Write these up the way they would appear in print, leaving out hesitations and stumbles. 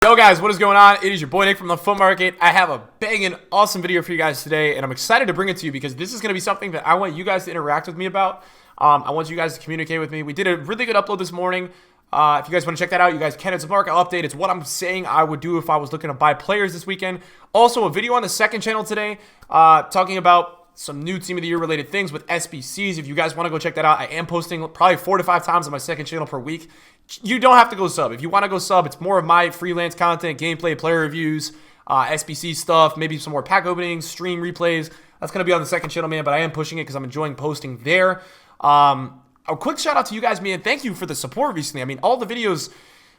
Yo guys, what is going on? It is your boy Nick from the Foot Market. I have a banging awesome video for you guys today, and I'm excited to bring it to you because this is going to be something that I want you guys to interact with me about. I want you guys to communicate with me. We did a really good upload this morning. If you guys want to check that out, you guys can. It's a market update. It's what I'm saying I would do if I was looking to buy players this weekend. Also, a video on the second channel today talking about some new Team of the Year related things with SBCs. If you guys want to go check that out, I am posting probably 4 to 5 times on my second channel per week. You don't have to go sub. If you want to go sub, it's more of my freelance content, gameplay, player reviews, SBC stuff, maybe some more pack openings, stream replays. That's going to be on the second channel, man, but I am pushing it because I'm enjoying posting there. A quick shout out to you guys, man. Thank you for the support recently. I mean, all the videos,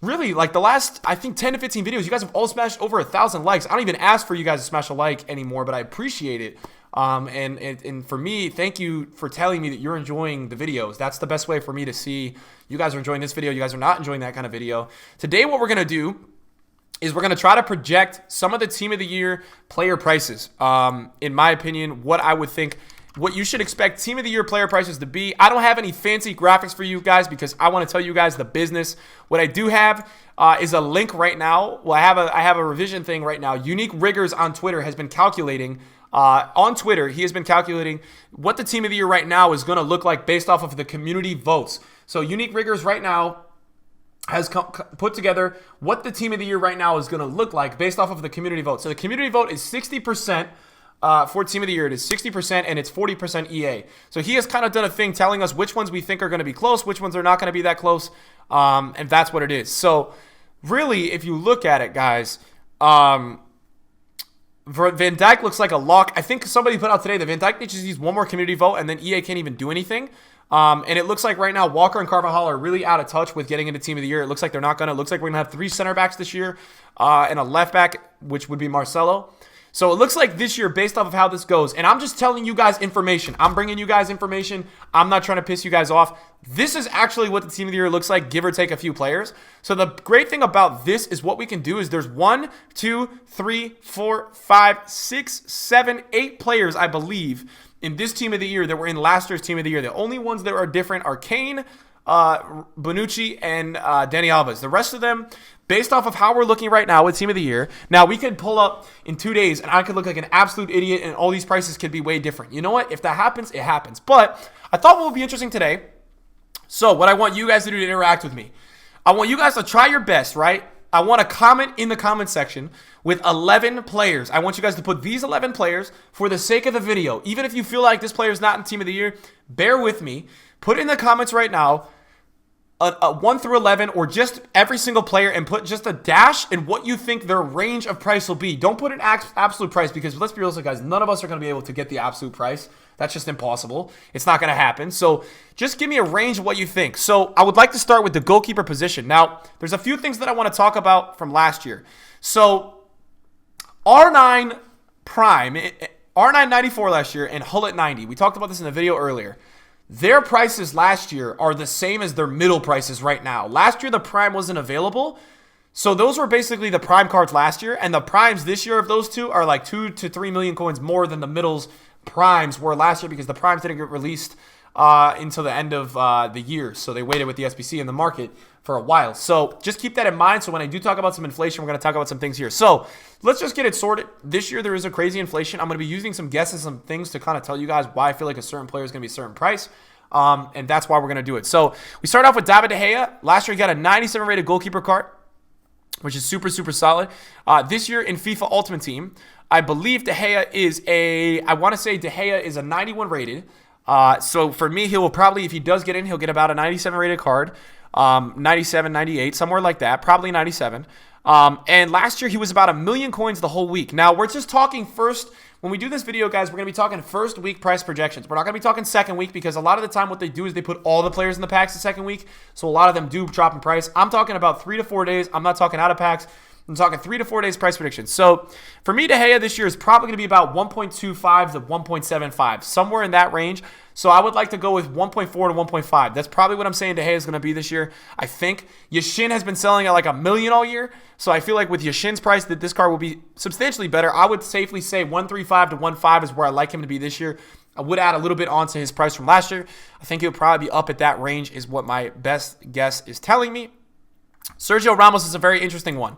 really, like the last, I think, 10 to 15 videos, you guys have all smashed over 1,000 likes. I don't even ask for you guys to smash a like anymore, but I appreciate it. And for me, thank you for telling me that you're enjoying the videos. That's the best way for me to see you guys are enjoying this video. You guys are not enjoying that kind of video. Today, what we're going to do is we're going to try to project some of the Team of the Year player prices. In my opinion, what I would think, what you should expect Team of the Year player prices to be. I don't have any fancy graphics for you guys because I want to tell you guys the business. What I do have is a link right now. Well, I have a revision thing right now. Unique Riggers on Twitter has been calculating. On Twitter, he has been calculating what the Team of the Year right now is going to look like based off of the community votes. So Unique Riggers right now has put together what the Team of the Year right now is going to look like based off of the community vote. So the community vote is 60%. For Team of the Year, it is 60% and it's 40% EA. So he has kind of done a thing telling us which ones we think are going to be close, which ones are not going to be that close, and that's what it is. So really, if you look at it, guys, Van Dijk looks like a lock. I think somebody put out today that Van Dijk needs to use one more community vote and then EA can't even do anything. And it looks like right now Walker and Carvajal are really out of touch with getting into Team of the Year. It looks like they're not going to. It looks like we're going to have 3 center backs this year and a left back, which would be Marcelo. So it looks like this year, based off of how this goes, and I'm just telling you guys information. I'm bringing you guys information. I'm not trying to piss you guys off. This is actually what the Team of the Year looks like, give or take a few players. So the great thing about this is what we can do is there's 1, 2, 3, 4, 5, 6, 7, 8 players, I believe, in this Team of the Year that were in last year's Team of the Year. The only ones that are different are Kane, Bonucci, and Dani Alves. The rest of them, based off of how we're looking right now with Team of the Year, now we could pull up in 2 days and I could look like an absolute idiot and all these prices could be way different. You know what? If that happens, it happens. But I thought what would be interesting today, so what I want you guys to do to interact with me, I want you guys to try your best, right? I want to comment in the comment section with 11 players. I want you guys to put these 11 players for the sake of the video. Even if you feel like this player is not in Team of the Year, bear with me. Put in the comments right now a 1 through 11 or just every single player and put just a dash in what you think their range of price will be. Don't put an absolute price because let's be realistic, guys, none of us are going to be able to get the absolute price. That's just impossible. It's not going to happen. So just give me a range of what you think. So I would like to start with the goalkeeper position. Now, there's a few things that I want to talk about from last year. So R9 Prime, R9 94 last year and Hull at 90. We talked about this in the video earlier. Their prices last year are the same as their middle prices right now. Last year, the Prime wasn't available. So those were basically the Prime cards last year. And the Primes this year of those two are like 2 to 3 million coins more than the middles Primes were last year because the Primes didn't get released until the end of the year. So they waited with the SBC in the market for a while. So just keep that in mind. So when I do talk about some inflation, we're going to talk about some things here. So let's just get it sorted. This year, there is a crazy inflation. I'm going to be using some guesses, some things to kind of tell you guys why I feel like a certain player is going to be a certain price. And that's why we're going to do it. So we start off with David De Gea. Last year, he got a 97 rated goalkeeper card, which is super, super solid. This year in FIFA Ultimate Team, I believe De Gea is I want to say De Gea is a 91 rated. So for me, he will probably, if he does get in, he'll get about a 97 rated card. 97, 98, somewhere like that, probably 97. And last year, he was about 1 million coins the whole week. Now, we're just talking first. When we do this video, guys, we're going to be talking first week price projections. We're not going to be talking second week because a lot of the time what they do is they put all the players in the packs the second week. So a lot of them do drop in price. I'm talking about 3 to 4 days. I'm not talking out of packs. I'm talking 3 to 4 days price predictions. So for me, De Gea this year is probably going to be about 1.25 to 1.75, somewhere in that range. So I would like to go with 1.4 to 1.5. That's probably what I'm saying De Gea is going to be this year. I think Yashin has been selling at like 1 million all year. So I feel like with Yashin's price that this card will be substantially better. I would safely say 1.35 to 1.5 is where I like him to be this year. I would add a little bit onto his price from last year. I think he'll probably be up at that range is what my best guess is telling me. Sergio Ramos is a very interesting one.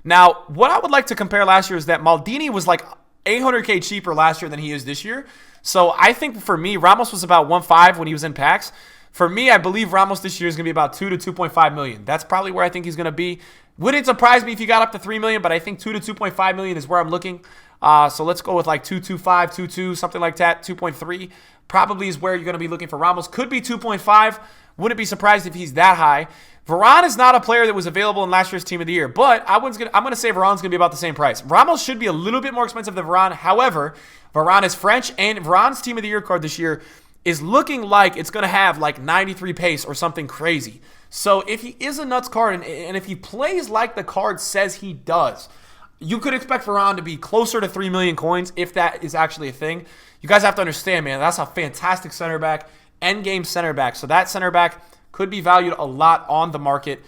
Now, what I would like to compare last year is that Maldini was like 800K cheaper last year than he is this year. So I think for me, Ramos was about 1.5 when he was in packs. For me, I believe Ramos this year is going to be about 2 to 2.5 million. That's probably where I think he's going to be. Wouldn't surprise me if he got up to 3 million, but I think 2 to 2.5 million is where I'm looking. So let's go with like 2.25, 2.2, something like that. 2.3 probably is where you're going to be looking for Ramos. Could be 2.5. Wouldn't be surprised if he's that high. Varane is not a player that was available in last year's Team of the Year, but I'm going to say Varane's going to be about the same price. Ramos should be a little bit more expensive than Varane. However, Varane is French, and Varane's Team of the Year card this year is looking like it's going to have like 93 pace or something crazy. So if he is a nuts card, and if he plays like the card says he does, you could expect Varane to be closer to 3 million coins if that is actually a thing. You guys have to understand, man, that's a fantastic center back, endgame center back. So that center back could be valued a lot on the market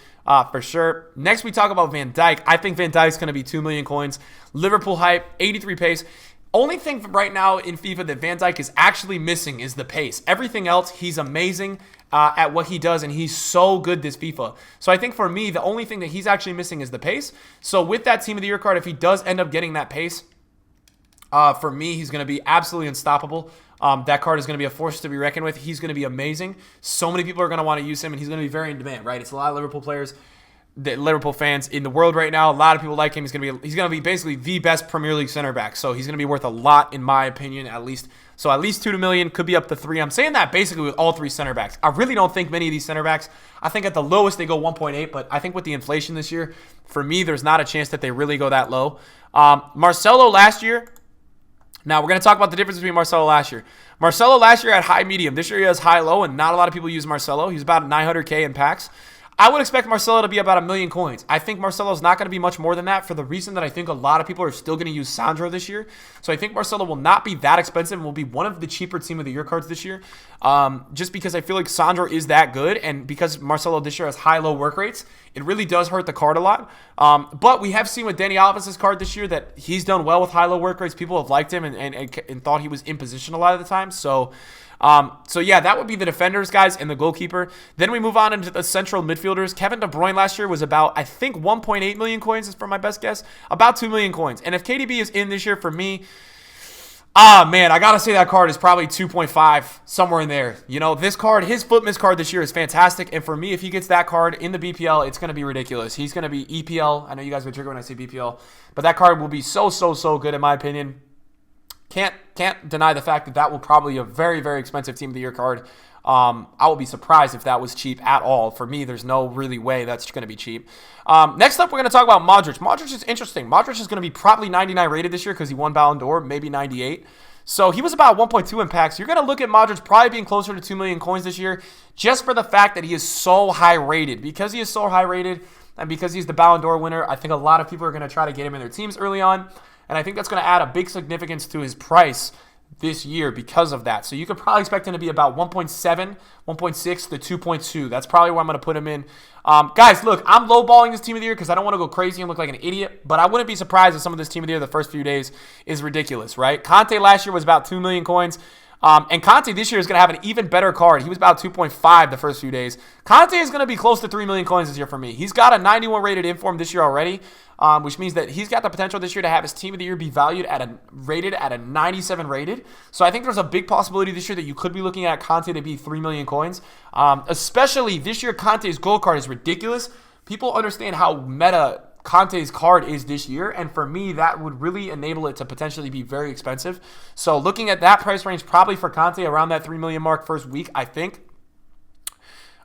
for sure. Next, we talk about Van Dijk. I think Van Dijk's going to be 2 million coins. Liverpool hype, 83 pace. Only thing right now in FIFA that Van Dijk is actually missing is the pace. Everything else, he's amazing at what he does, and he's so good this FIFA. So I think for me, the only thing that he's actually missing is the pace. So with that Team of the Year card, if he does end up getting that pace, for me, he's going to be absolutely unstoppable. That card is going to be a force to be reckoned with. He's going to be amazing. So many people are going to want to use him, and he's going to be very in demand, right? It's a lot of Liverpool players, the Liverpool fans in the world right now. A lot of people like him. He's going to be basically the best Premier League center back. So he's going to be worth a lot, in my opinion, at least. So at least 2 million, could be up to 3. I'm saying that basically with all 3 center backs. I really don't think many of these center backs. I think at the lowest they go 1.8, but I think with the inflation this year, for me, there's not a chance that they really go that low. Marcelo last year. Now, we're going to talk about the difference between Marcelo last year. Marcelo last year had high medium. This year he has high low, and not a lot of people use Marcelo. He's about 900K in packs. I would expect Marcelo to be about 1 million coins. I think Marcelo's not going to be much more than that for the reason that I think a lot of people are still going to use Sandro this year. So I think Marcelo will not be that expensive and will be one of the cheaper Team of the Year cards this year. Just because I feel like Sandro is that good, and because Marcelo this year has high-low work rates, it really does hurt the card a lot. But we have seen with Dani Alves' card this year that he's done well with high-low work rates. People have liked him and thought he was in position a lot of the time. So yeah, that would be the defenders, guys, and the goalkeeper. Then we move on into the central midfielders. Kevin De Bruyne last year was about, I think, 1.8 million coins is for my best guess. About 2 million coins. And if KDB is in this year for me, man, I got to say that card is probably 2.5, somewhere in there. You know, this card, his Footmiss card this year is fantastic. And for me, if he gets that card in the BPL, it's going to be ridiculous. He's going to be EPL. I know you guys get triggered when I say BPL. But that card will be so good in my opinion. Can't deny the fact that that will probably be a very, very expensive Team of the Year card. I will be surprised if that was cheap at all. For me, there's no really way that's going to be cheap. Next up, we're going to talk about Modric. Modric is interesting. Modric is going to be probably 99 rated this year because he won Ballon d'Or, maybe 98. So he was about 1.2 in packs. You're going to look at Modric probably being closer to 2 million coins this year just for the fact that he is so high rated. Because he is so high rated and because he's the Ballon d'Or winner, I think a lot of people are going to try to get him in their teams early on. And I think that's going to add a big significance to his price this year because of that. So you could probably expect him to be about 1.7, 1.6 to 2.2. That's probably where I'm going to put him in. Guys, look, I'm lowballing this Team of the Year because I don't want to go crazy and look like an idiot, but I wouldn't be surprised if some of this Team of the Year the first few days is ridiculous, right? Conte last year was about 2 million coins. And Conte this year is going to have an even better card. He was about 2.5 the first few days. Conte is going to be close to 3 million coins this year for me. He's got a 91 rated inform this year already, which means that he's got the potential this year to have his Team of the Year be valued rated at a 97 rated. So I think there's a big possibility this year that you could be looking at Conte to be 3 million coins. Especially this year, Conte's gold card is ridiculous. People understand how meta Conte's card is this year, and for me, that would really enable it to potentially be very expensive. So looking at that price range, probably for Conte around that 3 million mark first week, I think.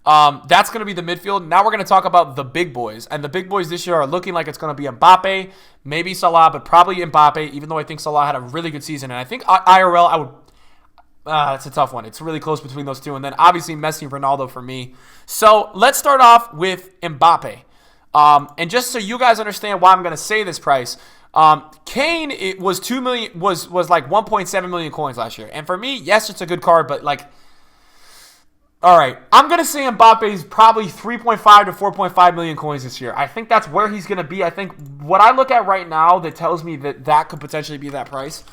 That's going to be the midfield. Now we're going to talk about the big boys, and the big boys this year are looking like it's going to be Mbappe, maybe Salah, but probably Mbappe, even though I think Salah had a really good season, and I think IRL, I would... it's a tough one. It's really close between those two, and then obviously Messi and Ronaldo for me. So let's start off with Mbappe. And just so you guys understand why I'm going to say this price, Kane, it was 2 million, was like 1.7 million coins last year. And for me, yes, it's a good card, but like, all right, I'm going to say Mbappe is probably 3.5 to 4.5 million coins this year. I think that's where he's going to be. I think what I look at right now that tells me that that could potentially be that price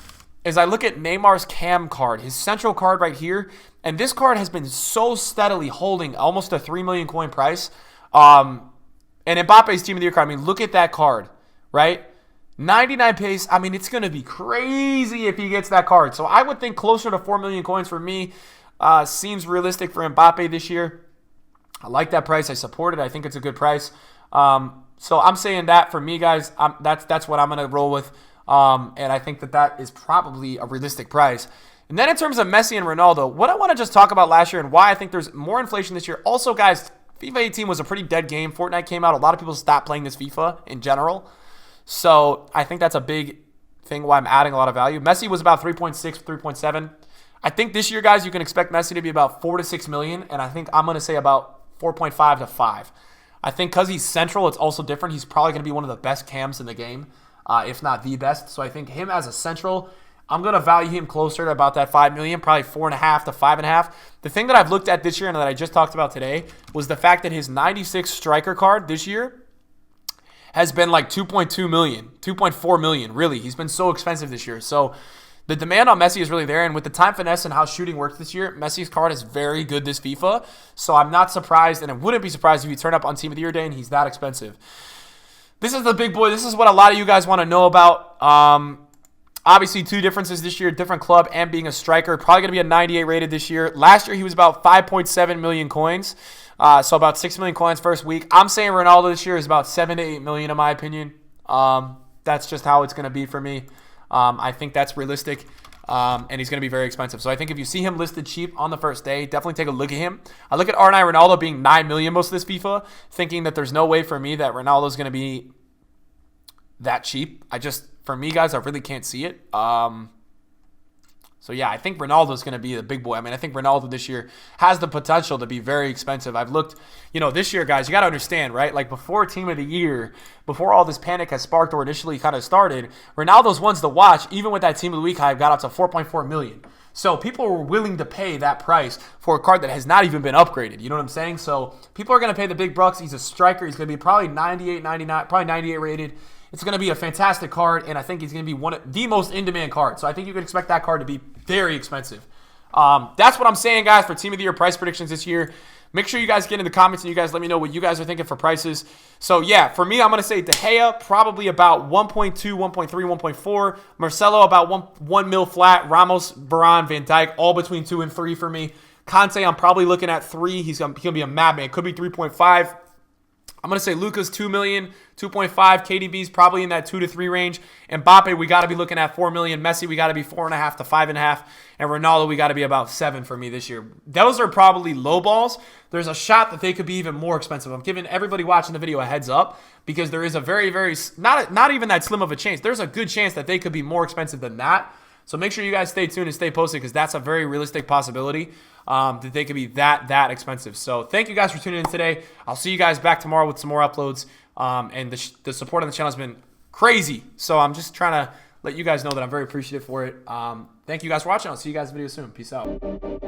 is I look at Neymar's Cam card, his central card right here. And this card has been so steadily holding almost a 3 million coin price. And Mbappe's Team of the Year card, I mean, look at that card. right? 99 pace, I mean, it's going to be crazy if he gets that card. So I would think closer to 4 million coins for me seems realistic for Mbappe this year. I like that price. I support it. I think it's a good price. So I'm saying that for me, guys, that's what I'm going to roll with. And I think that is probably a realistic price. And then in terms of Messi and Ronaldo, what I want to just talk about last year and why I think there's more inflation this year. Also, guys, FIFA 18 was a pretty dead game. Fortnite came out. A lot of people stopped playing this FIFA in general. So I think that's a big thing why I'm adding a lot of value. Messi was about 3.6, 3.7. I think this year, guys, you can expect Messi to be about 4 to 6 million. And I think I'm going to say about 4.5 to 5. I think because he's central, it's also different. He's probably going to be one of the best cams in the game, if not the best. So I think him as a central, I'm going to value him closer to about that 5 million, probably 4.5 to 5.5. The thing that I've looked at this year and that I just talked about today was the fact that his 96 striker card this year has been like 2.2 million, 2.4 million, really. He's been so expensive this year. So the demand on Messi is really there, and with the time finesse and how shooting works this year, Messi's card is very good this FIFA. So I'm not surprised, and I wouldn't be surprised if he turned up on Team of the Year day and he's that expensive. This is the big boy. This is what a lot of you guys want to know about. Obviously, two differences this year, different club and being a striker. Probably going to be a 98 rated this year. Last year, he was about 5.7 million coins. So about 6 million coins first week. I'm saying Ronaldo this year is about 7 to 8 million in my opinion. That's just how it's going to be for me. I think that's realistic, and he's going to be very expensive. So I think if you see him listed cheap on the first day, definitely take a look at him. I look at R9 Ronaldo being 9 million most of this FIFA, thinking that there's no way for me that Ronaldo is going to be that cheap. For me, guys, I really can't see it. So, yeah, I think Ronaldo's going to be the big boy. I mean, I think Ronaldo this year has the potential to be very expensive. I've looked, this year, guys, you got to understand, right? Like, before Team of the Year, before all this panic has sparked or initially kind of started, Ronaldo's ones to watch, even with that Team of the Week hype, got up to 4.4 million. So, people were willing to pay that price for a card that has not even been upgraded. You know what I'm saying? So, people are going to pay the big bucks. He's a striker. He's going to be probably 98, 99, probably 98 rated. It's going to be a fantastic card, and I think he's going to be one of the most in-demand cards. So I think you can expect that card to be very expensive. That's what I'm saying, guys, for Team of the Year price predictions this year. Make sure you guys get in the comments and you guys let me know what you guys are thinking for prices. So, yeah, for me, I'm going to say De Gea, probably about 1.2, 1.3, 1.4. Marcelo, about 1 mil flat. Ramos, Varane, Van Dijk, all between 2 and 3 for me. Conte, I'm probably looking at 3. He's going to be a madman. Could be 3.5. I'm going to say Luka's 2 million, 2.5. KDB's probably in that 2 to 3 range. Mbappe, we got to be looking at 4 million. Messi, we got to be 4.5 to 5.5. And Ronaldo, we got to be about 7 for me this year. Those are probably low balls. There's a shot that they could be even more expensive. I'm giving everybody watching the video a heads up because there is a very, very, not even that slim of a chance. There's a good chance that they could be more expensive than that. So make sure you guys stay tuned and stay posted because that's a very realistic possibility that they could be that expensive. So thank you guys for tuning in today. I'll see you guys back tomorrow with some more uploads. And the support on the channel has been crazy. So I'm just trying to let you guys know that I'm very appreciative for it. Thank you guys for watching. I'll see you guys in the video soon. Peace out.